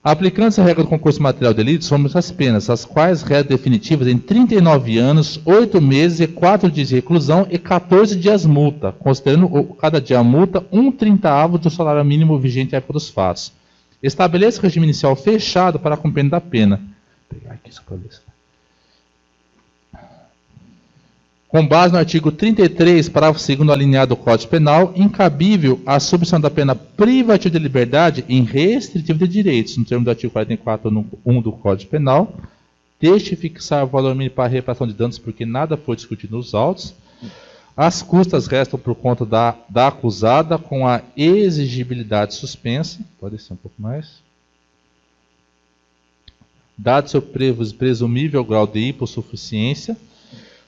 [SPEAKER 1] Aplicando-se a regra do concurso material de delito, somos as penas, as quais regras definitivas em 39 anos, 8 meses e 4 dias de reclusão e 14 dias multa, considerando cada dia a multa 1/30 do salário mínimo vigente à época dos fatos. Estabeleça regime inicial fechado para a cumprimento da pena. Vou pegar aqui só para ver. Com base no artigo 33, parágrafo 2º alineado do Código Penal, incabível a substituição da pena privativa de liberdade em restritiva de direitos, no termo do artigo 44.1 do Código Penal, deixe fixar o valor mínimo para a reparação de danos, porque nada foi discutido nos autos. As custas restam por conta da acusada, com a exigibilidade suspensa. Pode ser um pouco mais. Dado seu presumível grau de hipossuficiência,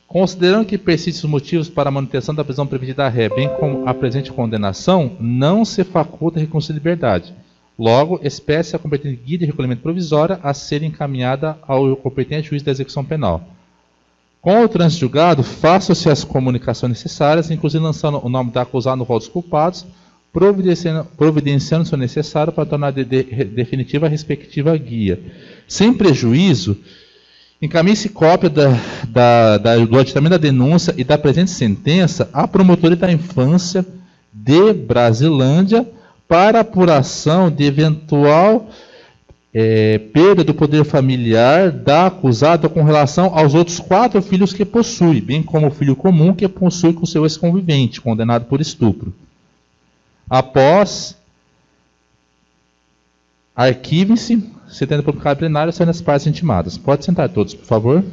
[SPEAKER 1] considerando que persistem os motivos para a manutenção da prisão preventiva da ré, bem como a presente condenação, não se faculta recurso de liberdade. Logo, espécie a competente guia de recolhimento provisória a ser encaminhada ao competente juiz da execução penal. Com o trânsito julgado, façam-se as comunicações necessárias, inclusive lançando o nome da acusada no rol dos culpados, providenciando se necessário para tornar definitiva a respectiva guia. Sem prejuízo, encaminhe-se cópia do aditamento da denúncia e da presente sentença à Promotoria da Infância de Brasilândia para apuração de eventual perda do poder familiar da acusada com relação aos outros 4 filhos que possui, bem como o filho comum que possui com seu ex-convivente, condenado por estupro. Após, arquivem-se, se tendo publicado plenário, sendo as partes intimadas. Pode sentar todos, por favor.